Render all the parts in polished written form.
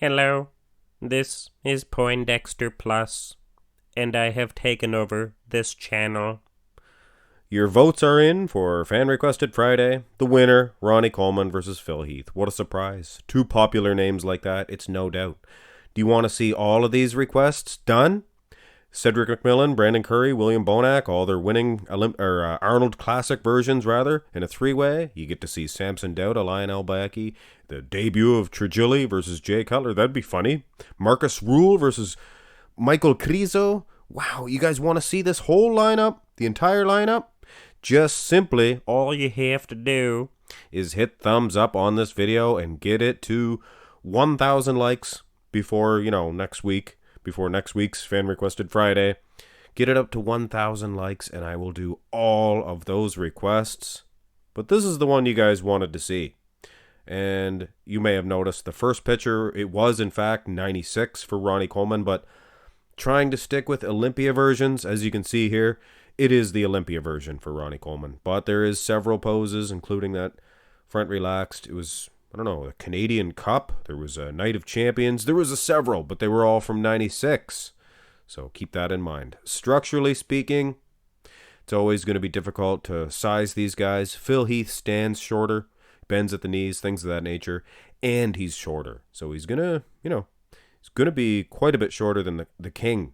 Hello, this is Poindexter Plus, and I have taken over this channel. Your votes are in for Fan Requested Friday. The winner, Ronnie Coleman versus Phil Heath. What a surprise. Two popular names like that, it's no doubt. Do you want to see all of these requests done? Cedric McMillan, Brandon Curry, William Bonac, all their winning Arnold Classic versions, in a three-way. You get to see Samson Douda, Lionel Backy, the debut of Trigilli versus Jay Cutler. That'd be funny. Marcus Rule versus Michael Crizo. Wow, you guys want to see this whole lineup? The entire lineup? Just simply, all you have to do is hit thumbs up on this video and get it to 1,000 likes before next week's Fan Requested Friday. Get it up to 1,000 likes and I will do all of those requests. But this is the one you guys wanted to see. And you may have noticed the first picture, it was in fact 96 for Ronnie Coleman, but trying to stick with Olympia versions, as you can see here, it is the Olympia version for Ronnie Coleman. But there is several poses, including that front relaxed. It was, a Canadian Cup. There was a Night of Champions. There was several, but they were all from 96. So keep that in mind. Structurally speaking, it's always going to be difficult to size these guys. Phil Heath stands shorter, bends at the knees, things of that nature, and he's shorter. So he's going to, he's going to be quite a bit shorter than the King.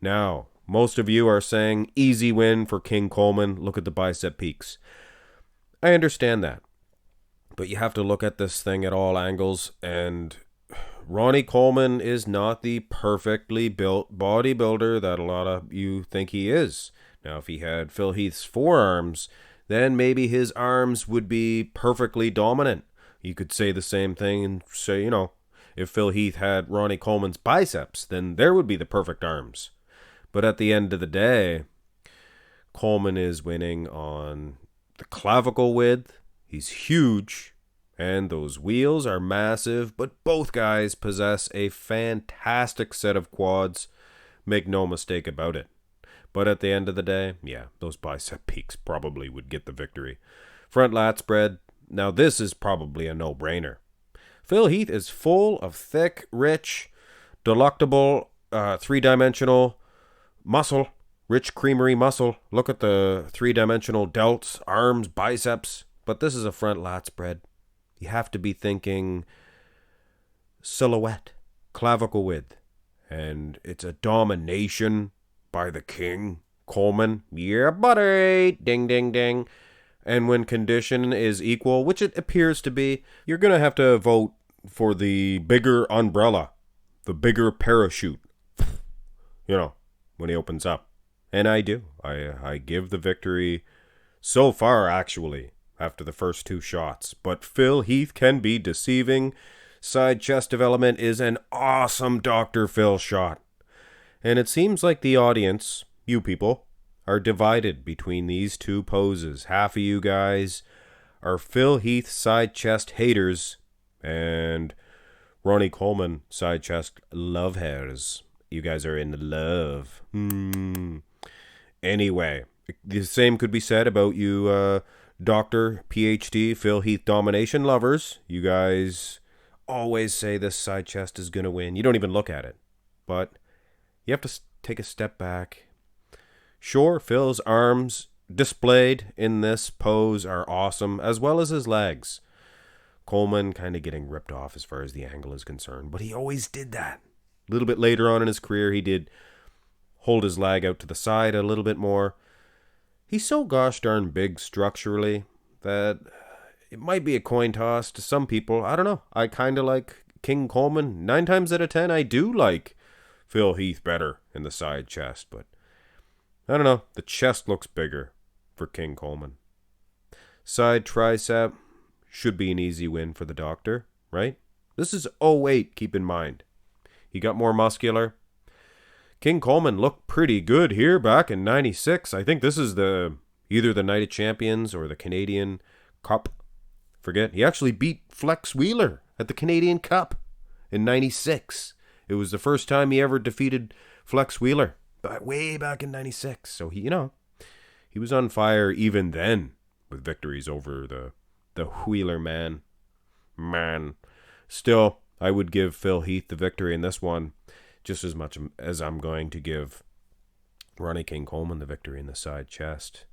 Now, most of you are saying easy win for King Coleman. Look at the bicep peaks. I understand that. But you have to look at this thing at all angles. And Ronnie Coleman is not the perfectly built bodybuilder that a lot of you think he is. Now, if he had Phil Heath's forearms, then maybe his arms would be perfectly dominant. You could say the same thing and say, if Phil Heath had Ronnie Coleman's biceps, then there would be the perfect arms. But at the end of the day, Coleman is winning on the clavicle width. He's huge, and those wheels are massive, but both guys possess a fantastic set of quads. Make no mistake about it. But at the end of the day, those bicep peaks probably would get the victory. Front lat spread. Now this is probably a no-brainer. Phil Heath is full of thick, rich, delectable, three-dimensional muscle, rich creamery muscle. Look at the three-dimensional delts, arms, biceps. But this is a front lat spread. You have to be thinking silhouette, clavicle width. And it's a domination by the King, Coleman. Yeah, buddy. Ding, ding, ding. And when condition is equal, which it appears to be, you're going to have to vote for the bigger umbrella, the bigger parachute. When he opens up. And I do. I give the victory so far, actually, after the first two shots. But Phil Heath can be deceiving. Side chest development is an awesome Dr. Phil shot. And it seems like the audience, you people, are divided between these two poses. Half of you guys are Phil Heath side chest haters and Ronnie Coleman side chest love hairs. You guys are in love. Anyway, the same could be said about you Dr. PhD Phil Heath domination lovers. You guys always say this side chest is going to win. You don't even look at it. But you have to take a step back. Sure, Phil's arms displayed in this pose are awesome, as well as his legs. Coleman kind of getting ripped off as far as the angle is concerned, but he always did that. A little bit later on in his career, he did hold his leg out to the side a little bit more. He's so gosh darn big structurally that it might be a coin toss to some people. I don't know. I kind of like King Coleman. 9 times out of 10, I do like Phil Heath better in the side chest, but I don't know. The chest looks bigger for King Coleman. Side tricep should be an easy win for the doctor, right? This is 08, keep in mind. He got more muscular. King Coleman looked pretty good here back in 96. I think this is either the Night of Champions or the Canadian Cup. Forget. He actually beat Flex Wheeler at the Canadian Cup in 96. It was the first time he ever defeated Flex Wheeler, way back in 96. So he was on fire even then with victories over the Wheeler man. Still, I would give Phil Heath the victory in this one just as much as I'm going to give Ronnie King Coleman the victory in the side chest.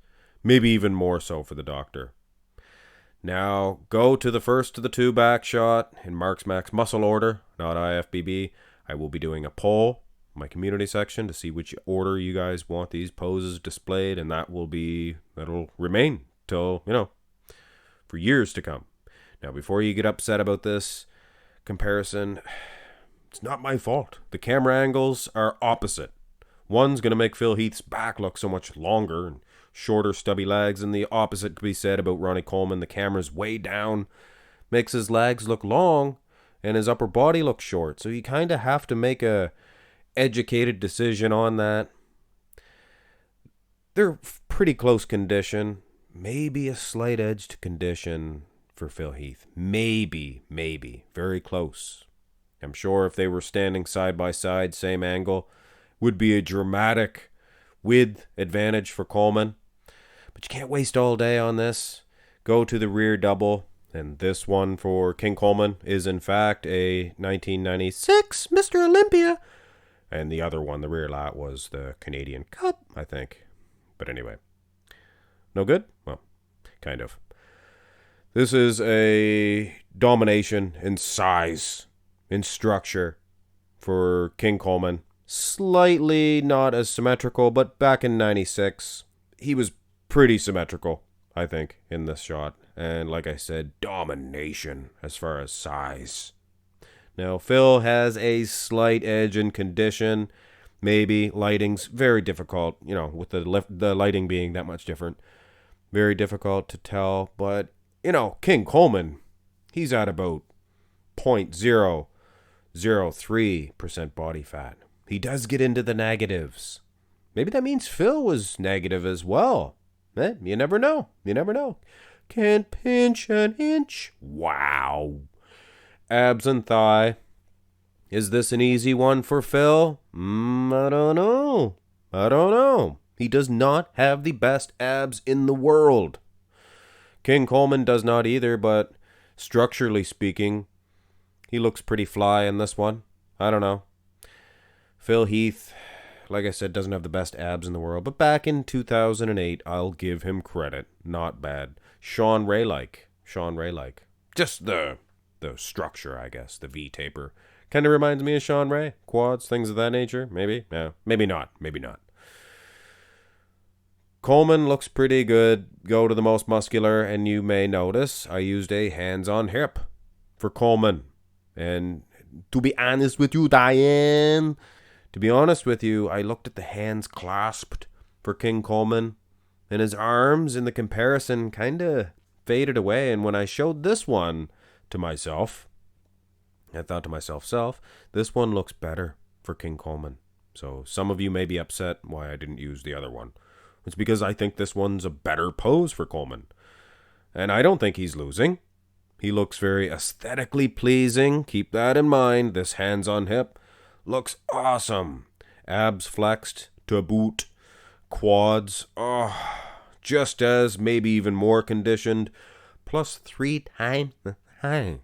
Maybe even more so for the doctor. Now, go to the first of the two back shot in Mark's Max muscle order, not IFBB. I will be doing a poll in my community section to see which order you guys want these poses displayed, and that'll remain till, for years to come. Now, before you get upset about this comparison, it's not my fault. The camera angles are opposite. One's going to make Phil Heath's back look so much longer and shorter, stubby legs, and the opposite could be said about Ronnie Coleman. The camera's way down, makes his legs look long, and his upper body look short. So you kind of have to make a educated decision on that. They're pretty close condition. Maybe a slight edge to condition for Phil Heath. Maybe. Very close. I'm sure if they were standing side by side, same angle, would be a dramatic width advantage for Coleman. But you can't waste all day on this. Go to the rear double. And this one for King Coleman is in fact a 1996 Mr. Olympia. And the other one, the rear lat, was the Canadian Cup, I think. But anyway. No good? Well, kind of. This is a domination in size, in structure for King Coleman. Slightly not as symmetrical, but back in 96, he was pretty symmetrical, I think, in this shot. And like I said, domination as far as size. Now, Phil has a slight edge in condition. Maybe lighting's very difficult, with the lighting being that much different. Very difficult to tell. But, King Coleman, he's at about 0.003% body fat. He does get into the negatives. Maybe that means Phil was negative as well. You never know. Can't pinch an inch. Wow. Abs and thigh. Is this an easy one for Phil? I don't know. He does not have the best abs in the world. King Coleman does not either, but structurally speaking, he looks pretty fly in this one. I don't know. Phil Heath, like I said, doesn't have the best abs in the world, but back in 2008, I'll give him credit. Not bad. Sean Ray-like. Just the structure, I guess, the V-taper. Kind of reminds me of Sean Ray. Quads, things of that nature, maybe? Yeah, maybe not. Coleman looks pretty good. Go to the most muscular, and you may notice I used a hands-on hip for Coleman. And to be honest with you, Diane, I looked at the hands clasped for King Coleman, and his arms in the comparison kind of faded away. And when I showed this one to myself, I thought to myself, this one looks better for King Coleman. So some of you may be upset why I didn't use the other one. It's because I think this one's a better pose for Coleman. And I don't think he's losing. He looks very aesthetically pleasing. Keep that in mind. This hands on hip looks awesome. Abs flexed to boot. Quads, just as, maybe even more conditioned. Plus 3 times the height.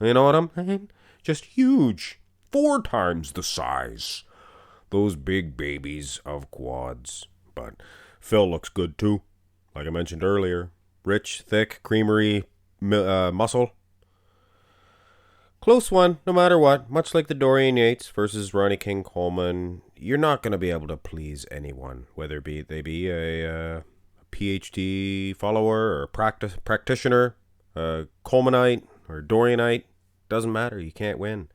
You know what I'm saying? Just huge. 4 times the size. Those big babies of quads. But Phil looks good too. Like I mentioned earlier. Rich, thick, creamery muscle. Close one, no matter what. Much like the Dorian Yates versus Ronnie King Coleman, you're not going to be able to please anyone, whether they be a PhD follower or practitioner, Colemanite or Dorianite. Doesn't matter. You can't win.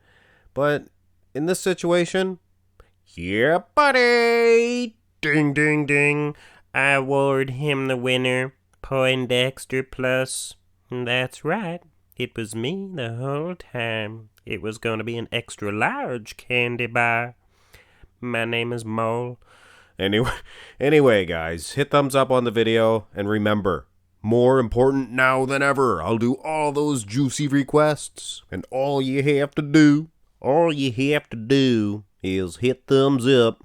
But in this situation, yeah, buddy. Ding, ding, ding. I award him the winner. Poindexter Plus. That's right. It was me the whole time. It was going to be an extra large candy bar. My name is Mole. Anyway, guys, hit thumbs up on the video, and remember, more important now than ever, I'll do all those juicy requests, and all you have to do is hit thumbs up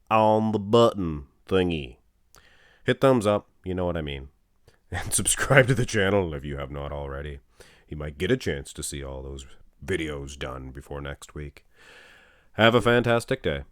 on the button thingy. Hit thumbs up, you know what I mean. And subscribe to the channel if you have not already. You might get a chance to see all those videos done before next week. Have a fantastic day.